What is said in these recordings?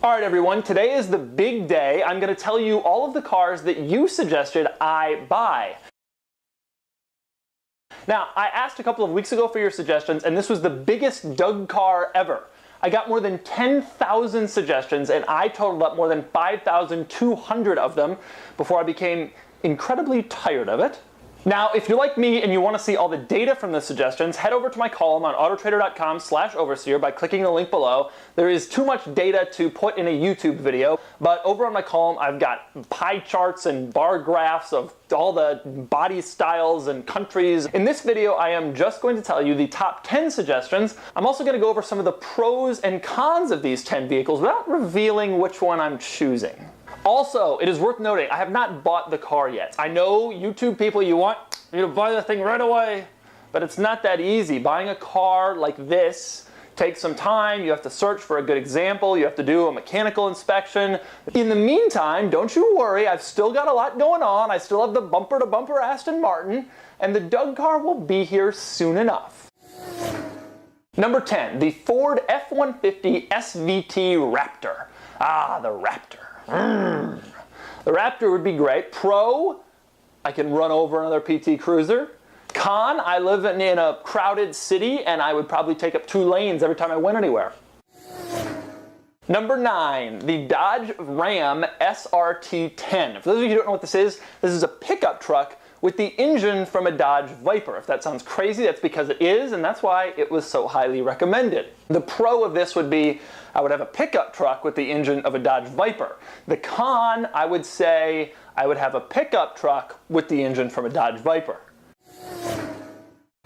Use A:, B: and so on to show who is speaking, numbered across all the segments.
A: Alright everyone, today is the big day. I'm going to tell you all of the cars that you suggested I buy. Now, I asked a couple of weeks ago for your suggestions, and this was the biggest Doug car ever. I got more than 10,000 suggestions, and I totaled up more than 5,200 of them before I became incredibly tired of it. Now, if you're like me and you want to see all the data from the suggestions, head over to my column on autotrader.com/overseer by clicking the link below. There is too much data to put in a YouTube video, but over on my column I've got pie charts and bar graphs of all the body styles and countries. In this video I am just going to tell you the top 10 suggestions. I'm also going to go over some of the pros and cons of these 10 vehicles without revealing which one I'm choosing. Also, it is worth noting, I have not bought the car yet. I know YouTube people, you want me to buy the thing right away, but it's not that easy. Buying a car like this takes some time. You have to search for a good example. You have to do a mechanical inspection. In the meantime, don't you worry, I've still got a lot going on. I still have the bumper-to-bumper Aston Martin, and the Doug car will be here soon enough. Number 10, the Ford F-150 SVT Raptor. Ah, the Raptor. The Raptor would be great. Pro, I can run over another PT Cruiser. Con, I live in a crowded city and I would probably take up 2 lanes every time I went anywhere. Number 9, the Dodge Ram SRT10. For those of you who don't know what this is a pickup truck with the engine from a Dodge Viper. If that sounds crazy, that's because it is, and that's why it was so highly recommended. The pro of this would be I would have a pickup truck with the engine of a Dodge Viper. The con, I would say I would have a pickup truck with the engine from a Dodge Viper.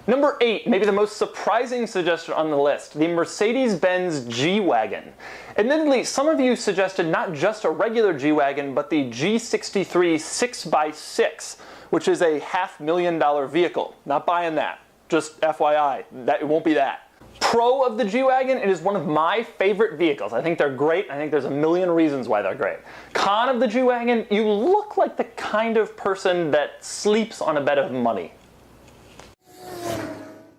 A: Number 8, maybe the most surprising suggestion on the list, the Mercedes-Benz G-Wagon. Admittedly, some of you suggested not just a regular G-Wagon, but the G63 6x6, which is a $500,000 vehicle. Not buying that, just FYI, it won't be that. Pro of the G-Wagon, it is one of my favorite vehicles. I think they're great. I think there's a million reasons why they're great. Con of the G-Wagon, you look like the kind of person that sleeps on a bed of money.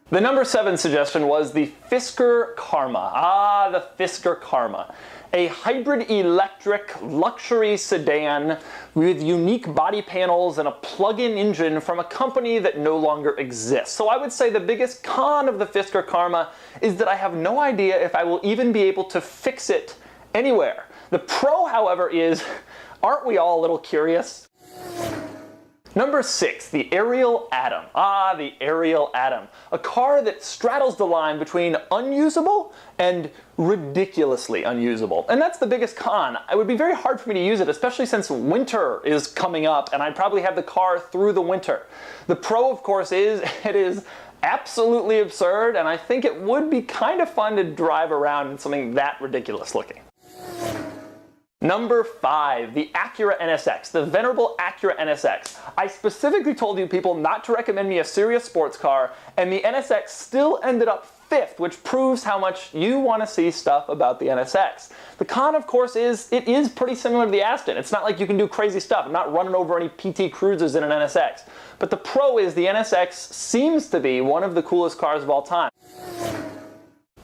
A: The number 7 suggestion was the Fisker Karma. Ah, the Fisker Karma. A hybrid electric luxury sedan with unique body panels and a plug-in engine from a company that no longer exists. So I would say the biggest con of the Fisker Karma is that I have no idea if I will even be able to fix it anywhere. The pro, however, is, aren't we all a little curious? Number 6, the Ariel Atom. Ah, the Ariel Atom. A car that straddles the line between unusable and ridiculously unusable. And that's the biggest con. It would be very hard for me to use it, especially since winter is coming up and I'd probably have the car through the winter. The pro, of course, is it is absolutely absurd, and I think it would be kind of fun to drive around in something that ridiculous looking. Number 5, the Acura NSX, the venerable Acura NSX. I specifically told you people not to recommend me a serious sports car, and the NSX still ended up 5th, which proves how much you want to see stuff about the NSX. The con, of course, is it is pretty similar to the Aston. It's not like you can do crazy stuff. I'm not running over any PT Cruisers in an NSX. But the pro is the NSX seems to be one of the coolest cars of all time.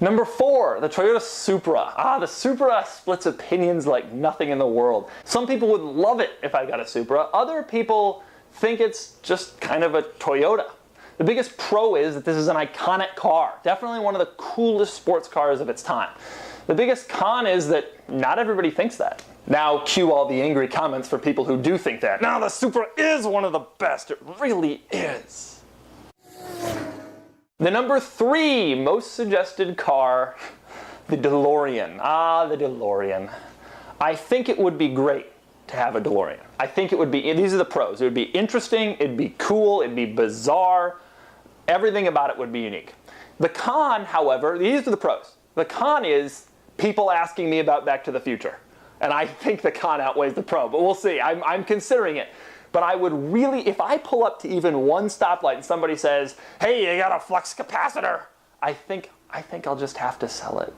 A: Number 4, the Toyota Supra. Ah, the Supra splits opinions like nothing in the world. Some people would love it if I got a Supra. Other people think it's just kind of a Toyota. The biggest pro is that this is an iconic car. Definitely one of the coolest sports cars of its time. The biggest con is that not everybody thinks that. Now cue all the angry comments for people who do think that. Now the Supra is one of the best. It really is. The number 3 most suggested car, the DeLorean. Ah, the DeLorean. I think it would be great to have a DeLorean. I think it would be, these are the pros. It would be interesting, it'd be cool, it'd be bizarre. Everything about it would be unique. The con, however, these are the pros. The con is people asking me about Back to the Future. And I think the con outweighs the pro, but we'll see. I'm considering it. But I would really, if I pull up to even one stoplight and somebody says, hey, you got a flux capacitor, I think I'll just have to sell it.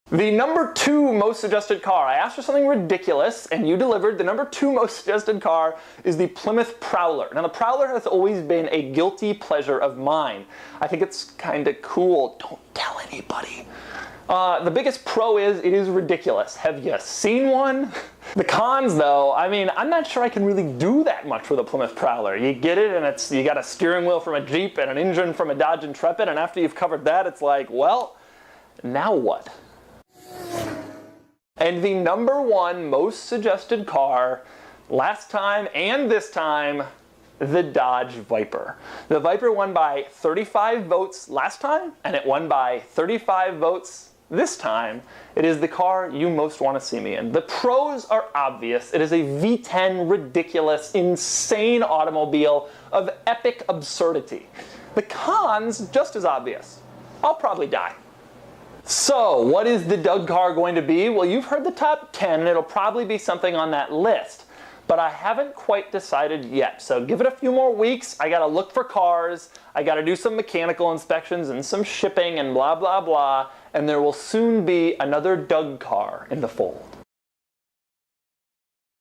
A: The number 2 most suggested car. I asked for something ridiculous and you delivered. The number 2 most suggested car is the Plymouth Prowler. Now the Prowler has always been a guilty pleasure of mine. I think it's kind of cool. Don't tell anybody. The biggest pro is it is ridiculous. Have you seen one? The cons though, I mean, I'm not sure I can really do that much with a Plymouth Prowler. You get it and you got a steering wheel from a Jeep and an engine from a Dodge Intrepid, and after you've covered that, it's like, well, now what? And the #1 most suggested car last time and this time, the Dodge Viper. The Viper won by 35 votes last time, and it won by 35 votes this time. It is the car you most want to see me in. The pros are obvious. It is a V10 ridiculous, insane automobile of epic absurdity. The cons, just as obvious. I'll probably die. So, what is the Doug car going to be? Well, you've heard the top 10, and it'll probably be something on that list. But I haven't quite decided yet. So give it a few more weeks. I gotta look for cars. I gotta do some mechanical inspections and some shipping and blah, blah, blah. And there will soon be another Doug car in the fold.